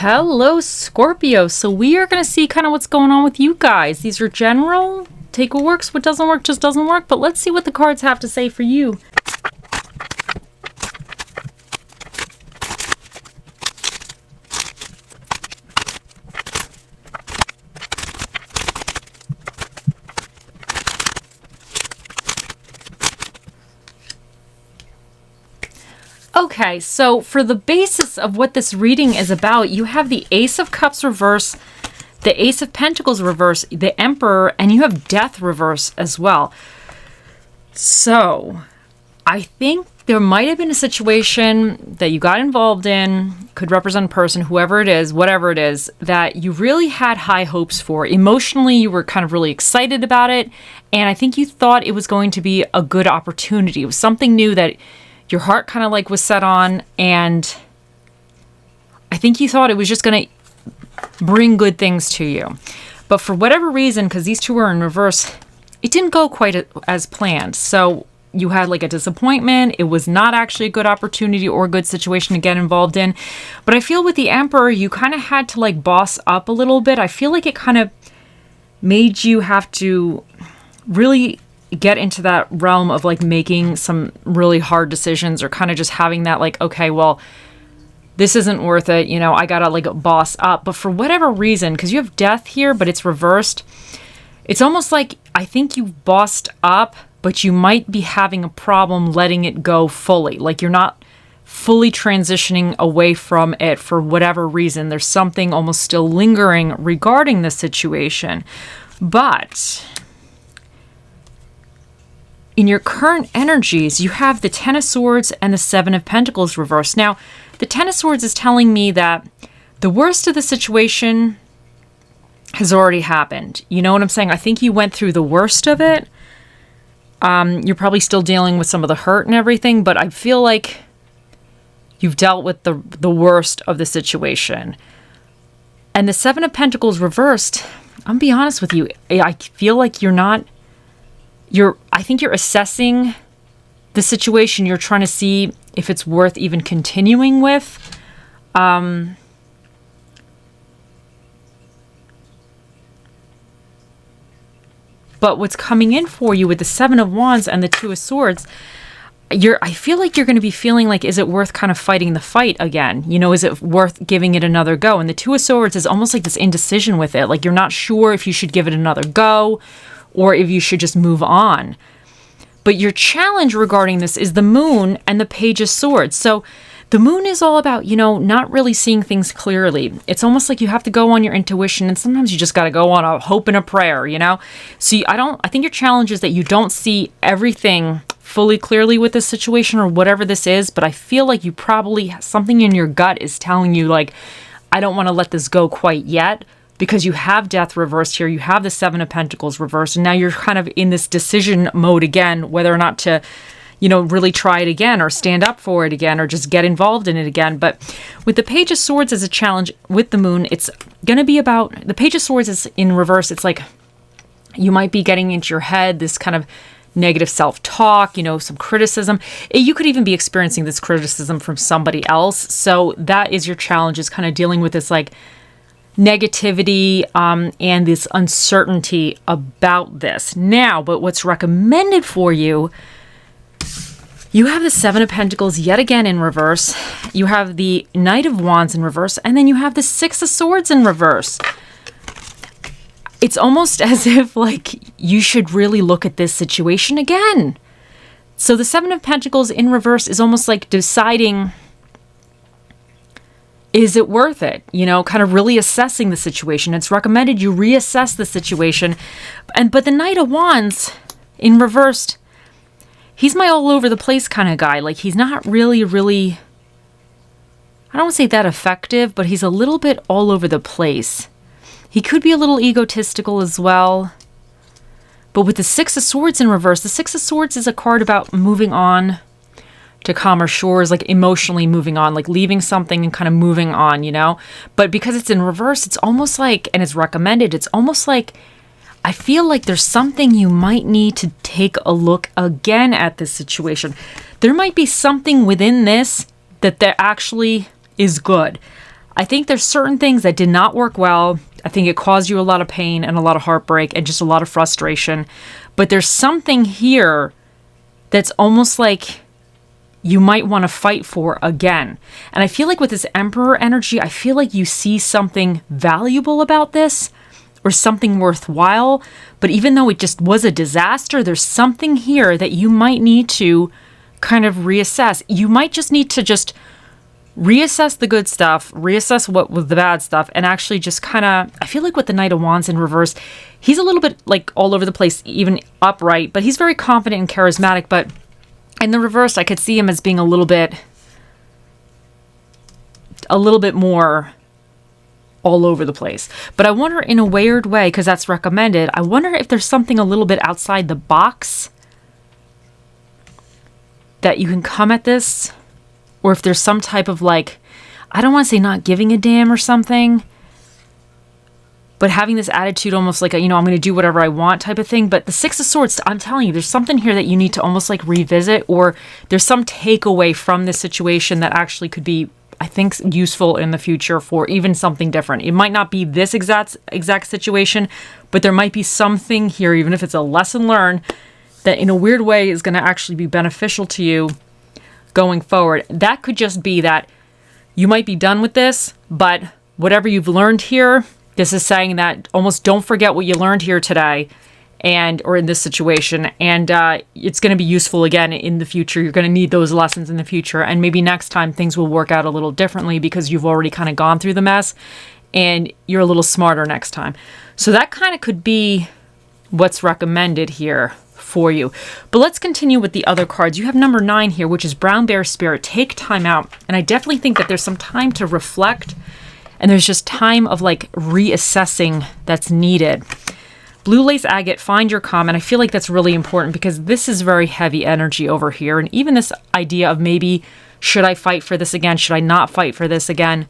Hello, Scorpio. So we are going to see kind of what's going on with you guys. These are general. Take what works, what doesn't work just doesn't work. But let's see what the cards have to say for you. Okay, so for the basis of what this reading is about, you have the Ace of Cups reverse, the Ace of Pentacles reverse, the Emperor, and you have Death reverse as well. So I think there might have been a situation that you got involved in, could represent a person, whoever it is, whatever it is, that you really had high hopes for. Emotionally, you were kind of really excited about it, and I think you thought it was going to be a good opportunity. It was something new that your heart kind of like was set on, and I think you thought it was just going to bring good things to you. But for whatever reason, because these two are in reverse, it didn't go quite as planned. So you had like a disappointment. It was not actually a good opportunity or a good situation to get involved in. But I feel with the Emperor, you kind of had to like boss up a little bit. I feel like it kind of made you have to really get into that realm of like making some really hard decisions, or kind of just having that like, okay, well, this isn't worth it. You know, I gotta like boss up. But for whatever reason, because you have Death here, but it's reversed, it's almost like I think you've bossed up, but you might be having a problem letting it go fully. Like you're not fully transitioning away from it for whatever reason. There's something almost still lingering regarding the situation. But in your current energies, you have the Ten of Swords and the Seven of Pentacles reversed. Now, the Ten of Swords is telling me that the worst of the situation has already happened. You know what I'm saying? I think you went through the worst of it. You're probably still dealing with some of the hurt and everything, but I feel like you've dealt with the worst of the situation. And the Seven of Pentacles reversed, I'm gonna be honest with you, I feel like I think you're assessing the situation. You're trying to see if it's worth even continuing with. But what's coming in for you with the Seven of Wands and the Two of Swords, I feel like you're going to be feeling like, is it worth kind of fighting the fight again? You know, is it worth giving it another go? And the Two of Swords is almost like this indecision with it. Like you're not sure if you should give it another go or if you should just move on. But your challenge regarding this is the Moon and the Page of Swords. So the Moon is all about, you know, not really seeing things clearly. It's almost like you have to go on your intuition, and sometimes you just got to go on a hope and a prayer, you know? So I think your challenge is that you don't see everything fully clearly with this situation or whatever this is, but I feel like you probably, something in your gut is telling you like, I don't want to let this go quite yet, because you have Death reversed here, you have the Seven of Pentacles reversed, and now you're kind of in this decision mode again, whether or not to, you know, really try it again or stand up for it again or just get involved in it again. But with the Page of Swords as a challenge with the Moon, it's going to be about, the Page of Swords is in reverse. It's like you might be getting into your head, this kind of negative self-talk, you know, some criticism. You could even be experiencing this criticism from somebody else. So that is your challenge, is kind of dealing with this like negativity and this uncertainty about this. Now, but what's recommended for you, you have the Seven of Pentacles yet again in reverse. You have the Knight of Wands in reverse, and then you have the Six of Swords in reverse. It's almost as if like you should really look at this situation again. So the Seven of Pentacles in reverse is almost like deciding, is it worth it? You know, kind of really assessing the situation. It's recommended you reassess the situation. But the Knight of Wands in reversed, he's my all over the place kind of guy. Like he's not really, I don't want to say that effective, but he's a little bit all over the place. He could be a little egotistical as well. But with the Six of Swords in reverse, the Six of Swords is a card about moving on to calmer shores, like emotionally moving on, like leaving something and kind of moving on, you know? But because it's in reverse, it's almost like, and it's recommended, it's almost like, I feel like there's something you might need to take a look again at this situation. There might be something within this that there actually is good. I think there's certain things that did not work well. I think it caused you a lot of pain and a lot of heartbreak and just a lot of frustration. But there's something here that's almost like you might want to fight for again. And I feel like with this Emperor energy, I feel like you see something valuable about this or something worthwhile. But even though it just was a disaster, there's something here that you might need to kind of reassess. You might just need to just reassess the good stuff, reassess what was the bad stuff, and actually just kind of, I feel like with the Knight of Wands in reverse, he's a little bit like all over the place, even upright, but he's very confident and charismatic. But in the reverse, I could see him as being a little bit more all over the place. But I wonder, in a weird way, because that's recommended, I wonder if there's something a little bit outside the box that you can come at this, or if there's some type of like, I don't want to say not giving a damn or something, but having this attitude almost like, I'm going to do whatever I want type of thing. But the Six of Swords, I'm telling you, there's something here that you need to almost like revisit, or there's some takeaway from this situation that actually could be, I think, useful in the future for even something different. It might not be this exact situation, but there might be something here, even if it's a lesson learned, that in a weird way is going to actually be beneficial to you going forward. That could just be that you might be done with this, but whatever you've learned here, this is saying that almost don't forget what you learned here today or in this situation. And it's going to be useful again in the future. You're going to need those lessons in the future. And maybe next time things will work out a little differently because you've already kind of gone through the mess and you're a little smarter next time. So that kind of could be what's recommended here for you. But let's continue with the other cards. You have number 9 here, which is Brown Bear Spirit. Take time out. And I definitely think that there's some time to reflect, and there's just time of like reassessing that's needed. Blue Lace Agate, find your calm. And I feel like that's really important because this is very heavy energy over here. And even this idea of maybe, should I fight for this again? Should I not fight for this again?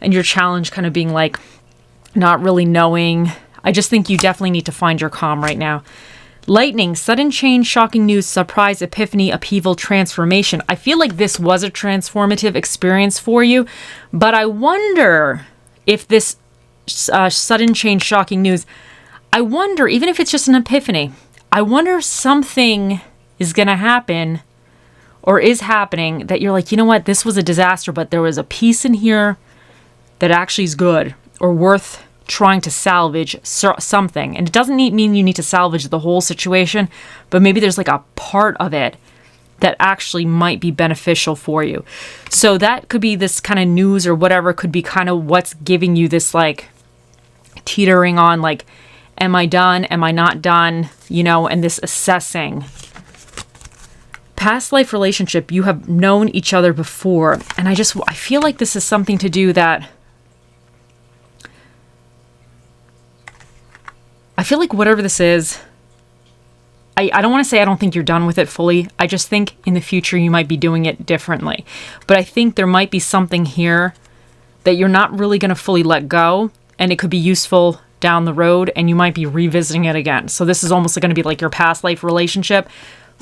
And your challenge kind of being like, not really knowing. I just think you definitely need to find your calm right now. Lightning, sudden change, shocking news, surprise, epiphany, upheaval, transformation. I feel like this was a transformative experience for you, but I wonder if this sudden change, shocking news, I wonder, even if it's just an epiphany, I wonder if something is going to happen or is happening that you're like, you know what, this was a disaster, but there was a piece in here that actually is good or worth trying to salvage something. And it doesn't mean you need to salvage the whole situation, but maybe there's like a part of it that actually might be beneficial for you. So that could be this kind of news or whatever, could be kind of what's giving you this like teetering on like, am I done? Am I not done? And this assessing. Past life relationship, you have known each other before. And I feel like this is something to do that I feel like whatever this is, I don't want to say I don't think you're done with it fully. I just think in the future you might be doing it differently. But I think there might be something here that you're not really going to fully let go, and it could be useful down the road, and you might be revisiting it again. So this is almost going to be like your past life relationship,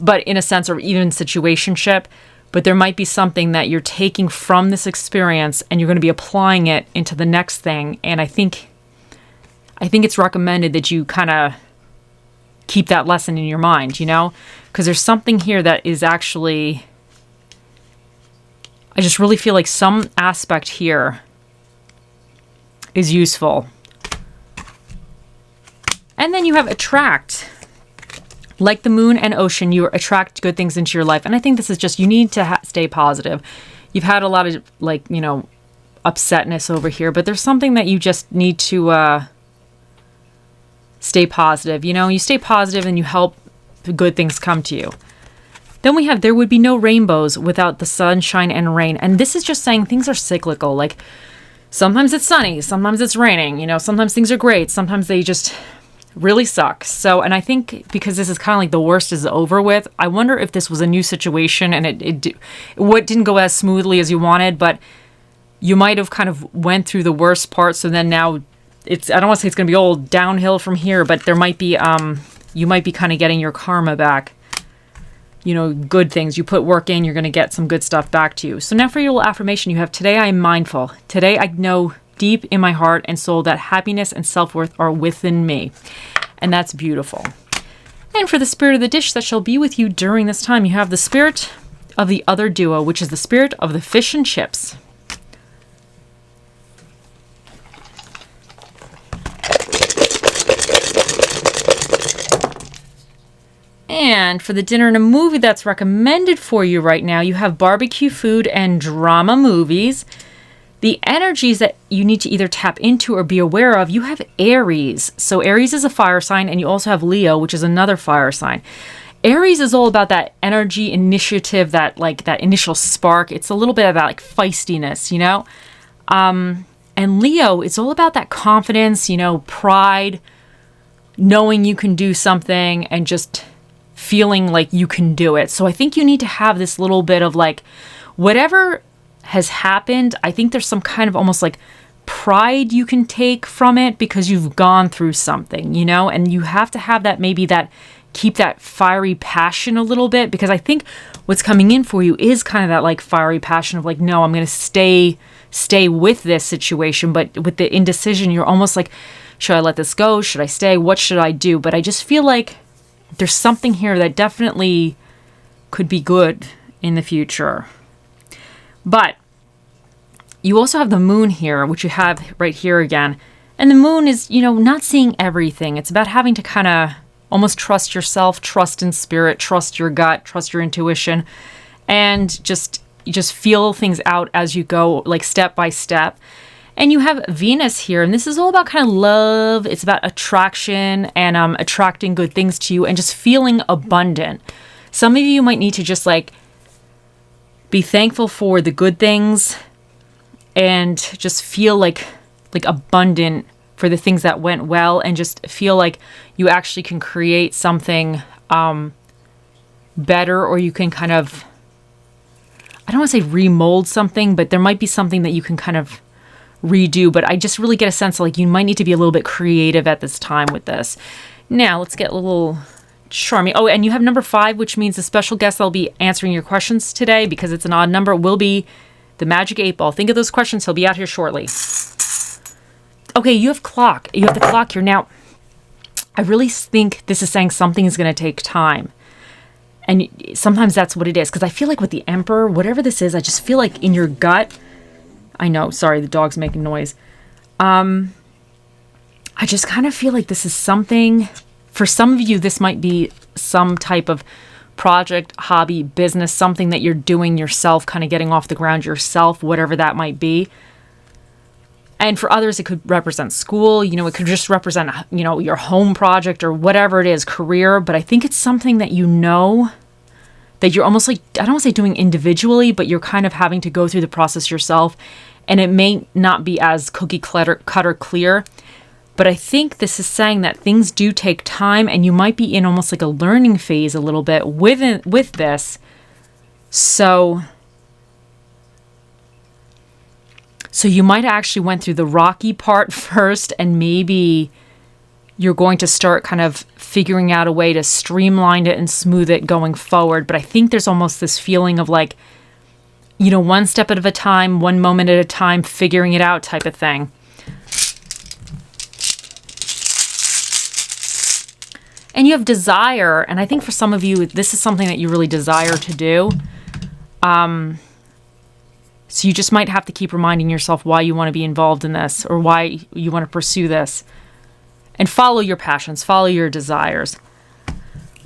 but in a sense, or even situationship. But there might be something that you're taking from this experience, and you're going to be applying it into the next thing. And I think it's recommended that you kind of keep that lesson in your mind, because there's something here that is actually, I just really feel like some aspect here is useful. And then you have attract. Like the moon and ocean, you attract good things into your life. And I think this is just, you need to stay positive. You've had a lot of upsetness over here, but there's something that you just need to stay positive. You stay positive and you help the good things come to you. Then we have, there would be no rainbows without the sunshine and rain. And this is just saying things are cyclical. Like sometimes it's sunny, sometimes it's raining, sometimes things are great, sometimes they just really suck. So, and I think because this is kind of like the worst is over with, I wonder if this was a new situation and it didn't go as smoothly as you wanted, but you might have kind of went through the worst part. So then now I don't want to say it's going to be all downhill from here, but there might be, you might be kind of getting your karma back. good things. You put work in, you're going to get some good stuff back to you. So now for your little affirmation, you have, today I am mindful. Today I know deep in my heart and soul that happiness and self-worth are within me. And that's beautiful. And for the spirit of the dish that shall be with you during this time, you have the spirit of the other duo, which is the spirit of the fish and chips. And for the dinner and a movie that's recommended for you right now, you have barbecue food and drama movies. The energies that you need to either tap into or be aware of, you have Aries. So Aries is a fire sign, and you also have Leo, which is another fire sign. Aries is all about that energy, initiative, that initial spark. It's a little bit about like feistiness, and Leo is all about that confidence, pride, knowing you can do something and just feeling like you can do it. So I think you need to have this little bit of like, whatever has happened, I think there's some kind of almost like pride you can take from it because you've gone through something, and you have to have that, maybe that, keep that fiery passion a little bit, because I think what's coming in for you is kind of that like fiery passion of like, no, I'm going to stay with this situation. But with the indecision, you're almost like, should I let this go? Should I stay? What should I do? But I just feel like there's something here that definitely could be good in the future. But you also have the moon here, which you have right here again. And the moon is, not seeing everything. It's about having to kind of almost trust yourself, trust in spirit, trust your gut, trust your intuition, and just feel things out as you go, like step by step. And you have Venus here, and this is all about kind of love. It's about attraction and attracting good things to you and just feeling abundant. Some of you might need to just like be thankful for the good things and just feel like abundant for the things that went well, and just feel like you actually can create something better, or you can kind of, I don't want to say remold something, but there might be something that you can kind of redo. But I just really get a sense of like you might need to be a little bit creative at this time with this. Now let's get a little charming. Oh, and you have number 5, which means the special guest that'll be answering your questions today, because it's an odd number, will be the Magic 8 Ball. Think of those questions. He'll be out here shortly. Okay, you have clock. You have the clock here. Now, I really think this is saying something is going to take time. And sometimes that's what it is. Because I feel like with the Emperor, whatever this is, I just feel like in your gut, I know, sorry, the dog's making noise. I just kind of feel like this is something, for some of you, this might be some type of project, hobby, business, something that you're doing yourself, kind of getting off the ground yourself, whatever that might be. And for others, it could represent school, it could just represent, your home project or whatever it is, career. But I think it's something that that you're almost like, I don't want to say doing individually, but you're kind of having to go through the process yourself. And it may not be as cookie cutter clear. But I think this is saying that things do take time, and you might be in almost like a learning phase a little bit with this. So you might actually went through the rocky part first, and maybe you're going to start kind of figuring out a way to streamline it and smooth it going forward. But I think there's almost this feeling of like, one step at a time, one moment at a time, figuring it out type of thing. And you have desire, and I think for some of you, this is something that you really desire to do. So you just might have to keep reminding yourself why you want to be involved in this, or why you want to pursue this. And follow your passions, follow your desires.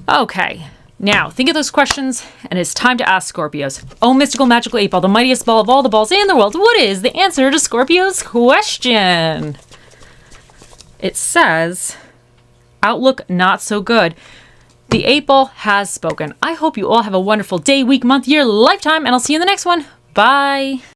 Okay, now think of those questions, and it's time to ask Scorpios. Oh, mystical, magical 8 Ball, the mightiest ball of all the balls in the world. What is the answer to Scorpio's question? It says, outlook not so good. The 8 Ball has spoken. I hope you all have a wonderful day, week, month, year, lifetime, and I'll see you in the next one. Bye.